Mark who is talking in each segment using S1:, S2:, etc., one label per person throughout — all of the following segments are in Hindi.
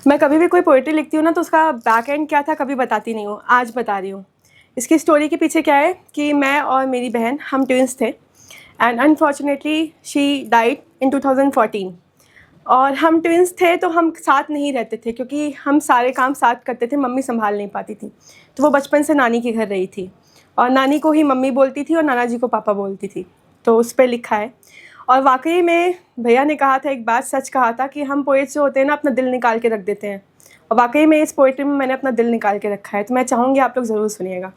S1: मैं कभी भी कोई पोइट्री लिखती हूँ ना तो उसका बैक एंड क्या था कभी बताती नहीं हूँ, आज बता रही हूँ। इसकी स्टोरी के पीछे क्या है कि मैं और मेरी बहन हम ट्विंस थे and unfortunately she died in 2014। और हम ट्विंस थे तो हम साथ नहीं रहते थे क्योंकि हम सारे काम साथ करते थे, मम्मी संभाल नहीं पाती थी। तो वो बचपन से नानी के घर रही थी और नानी को ही मम्मी बोलती थी और नाना जी को पापा बोलती थी। तो उस पर लिखा है। और वाकई में भैया ने कहा था, एक बात सच कहा था कि हम पोएट्स जो होते हैं ना अपना दिल निकाल के रख देते हैं। और वाकई में इस पोएट्री में मैंने अपना दिल निकाल के रखा है, तो मैं चाहूँगी आप लोग ज़रूर सुनिएगा।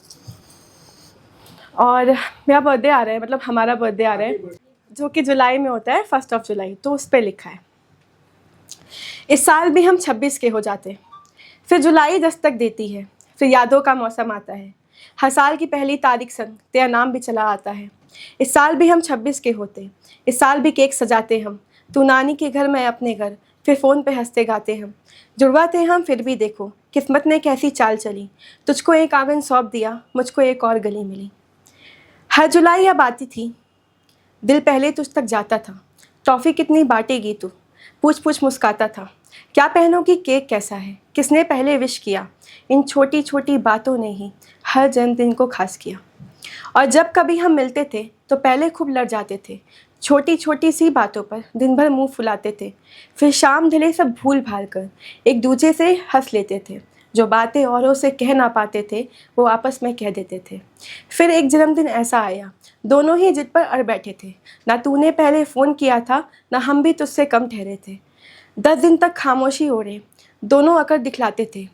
S1: और मेरा बर्थडे आ रहा है, मतलब हमारा बर्थडे आ रहा है जो कि जुलाई में होता है, 1 जुलाई। तो उस पर लिखा है, इस साल भी हम 26 के हो जाते, फिर जुलाई दस्तक देती है, फिर यादों का मौसम आता है, हर साल की पहली तारीख संग तेरा नाम भी चला आता है। इस साल भी हम 26 के होते, इस साल भी केक सजाते हम, तू नानी के घर मैं अपने घर, फिर फ़ोन पे हंसते गाते हम। जुड़वा थे हम फिर भी देखो किस्मत ने कैसी चाल चली, तुझको एक आंगन सौंप दिया, मुझको एक और गली मिली। हर जुलाई अब आती थी, दिल पहले तुझ तक जाता था, टॉफ़ी कितनी बांटेगी तू, पूछ पूछ मुस्काता था, क्या पहनोगी केक कैसा है, किसने पहले विश किया, इन छोटी छोटी बातों ने ही हर जन्मदिन को खास किया। और जब कभी हम मिलते थे तो पहले खूब लड़ जाते थे, छोटी छोटी सी बातों पर दिन भर मुंह फुलाते थे, फिर शाम ढले सब भूल भाल कर एक दूसरे से हंस लेते थे, जो बातें औरों से कह ना पाते थे वो आपस में कह देते थे। फिर एक जन्मदिन ऐसा आया, दोनों ही जिद पर अड़ बैठे थे, ना तूने पहले फ़ोन किया था ना हम भी तुझसे कम ठहरे थे। 10 दिन तक खामोशी ओढ़े दोनों अकर दिखलाते थे,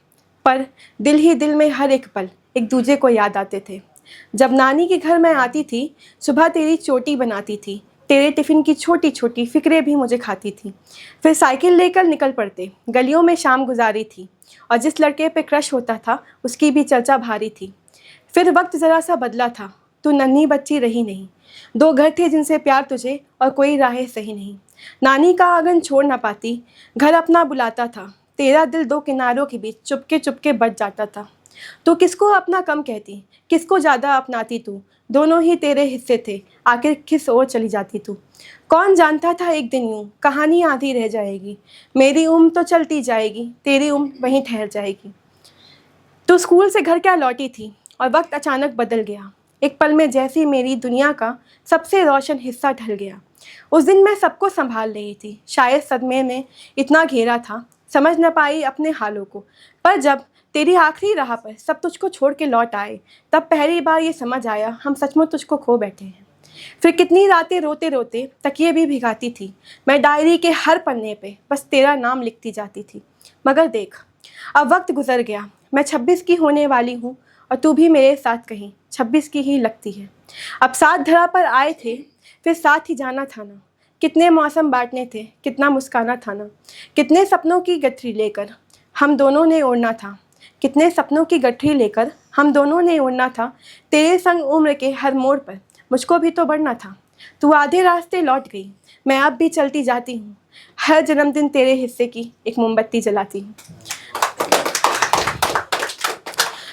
S1: पर दिल ही दिल में हर एक पल एक दूजे को याद आते थे। जब नानी के घर मैं आती थी, सुबह तेरी चोटी बनाती थी, तेरे टिफ़िन की छोटी छोटी फ़िक्रें भी मुझे खाती थी। फिर साइकिल लेकर निकल पड़ते, गलियों में शाम गुजारी थी, और जिस लड़के पे क्रश होता था उसकी भी चर्चा भारी थी। फिर वक्त ज़रा सा बदला था, तू नन्ही बच्ची रही नहीं, 2 घर थे जिनसे प्यार तुझे और कोई राहें सही नहीं। नानी का आंगन छोड़ ना पाती, घर अपना बुलाता था, तेरा दिल 2 किनारों के बीच चुपके चुपके बच जाता था। तो किसको अपना कम कहती, किसको ज़्यादा अपनाती तू, दोनों ही तेरे हिस्से थे, आखिर किस ओर चली जाती तू। कौन जानता था एक दिन यूँ कहानी आधी रह जाएगी, मेरी उम्र तो चलती जाएगी, तेरी उम्र वहीं ठहर जाएगी। तो स्कूल से घर क्या लौटी थी और वक्त अचानक बदल गया, एक पल में जैसी मेरी दुनिया का सबसे रोशन हिस्सा ढल गया। उस दिन मैं सबको संभाल रही थी, शायद सदमे ने इतना घेरा था, समझ न पाई अपने हालों को। पर जब तेरी आखिरी राह पर सब तुझको छोड़ के लौट आए, तब पहली बार ये समझ आया हम सचमुच तुझको खो बैठे हैं। फिर कितनी रातें रोते रोते तकिए भी भिगाती थी, मैं डायरी के हर पन्ने पे बस तेरा नाम लिखती जाती थी। मगर देख, अब वक्त गुजर गया, मैं 26 की होने वाली हूँ और तू भी मेरे साथ कहीं 26 की ही लगती है। अब साथ धरा पर आए थे, फिर साथ ही जाना था ना, कितने मौसम बांटने थे, कितना मुस्काना था ना, कितने सपनों की गठरी लेकर हम दोनों ने ओढ़ना था, कितने सपनों की गठरी लेकर हम दोनों ने ओढ़ना था। तेरे संग उम्र के हर मोड़ पर मुझको भी तो बढ़ना था। तू आधे रास्ते लौट गई, मैं अब भी चलती जाती हूँ, हर जन्मदिन तेरे हिस्से की एक मोमबत्ती जलाती हूँ।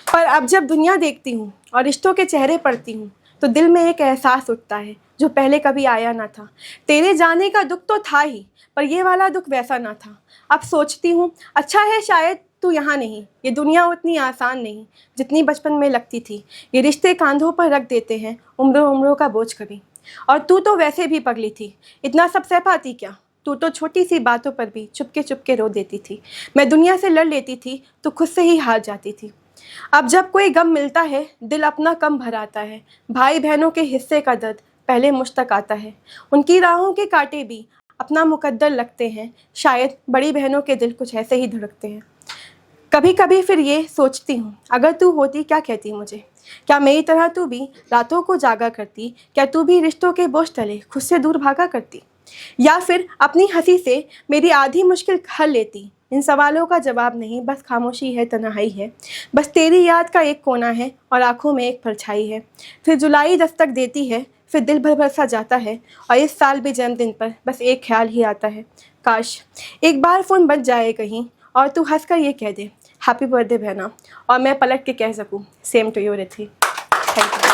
S1: पर अब जब दुनिया देखती हूँ और रिश्तों के चेहरे पढ़ती हूँ तो दिल में एक एहसास उठता है जो पहले कभी आया ना था। तेरे जाने का दुख तो था ही, पर ये वाला दुख वैसा ना था। अब सोचती हूँ अच्छा है शायद तू यहाँ नहीं, ये दुनिया उतनी आसान नहीं जितनी बचपन में लगती थी। ये रिश्ते कांधों पर रख देते हैं उम्रों उम्रों का बोझ कभी। और तू तो वैसे भी पगली थी, इतना सब सह पाती क्या, तू तो छोटी सी बातों पर भी चुपके चुपके रो देती थी। मैं दुनिया से लड़ लेती थी तो खुद से ही हार जाती थी। अब जब कोई गम मिलता है दिल अपना कम भराता है, भाई बहनों के हिस्से का दर्द पहले मुझ तक आता है। उनकी राहों के कांटे भी अपना मुकद्दर लगते हैं, शायद बड़ी बहनों के दिल कुछ ऐसे ही धड़कते हैं। कभी कभी फिर ये सोचती हूँ अगर तू होती क्या कहती मुझे, क्या मेरी तरह तू भी रातों को जागा करती, क्या तू भी रिश्तों के बोझ तले खुद से दूर भागा करती, या फिर अपनी हंसी से मेरी आधी मुश्किल हल लेती। इन सवालों का जवाब नहीं, बस खामोशी है, तन्हाई है, बस तेरी याद का एक कोना है और आंखों में एक परछाई है। फिर जुलाई दस्तक देती है, फिर दिल भर भर सा जाता है, और इस साल भी जन्मदिन पर बस एक ख्याल ही आता है, काश एक बार फ़ोन बज जाए कहीं और तू हंसकर ये कह दे हैप्पी बर्थडे बहना, और मैं पलट के कह सकूँ same to you Rithi. Thank you.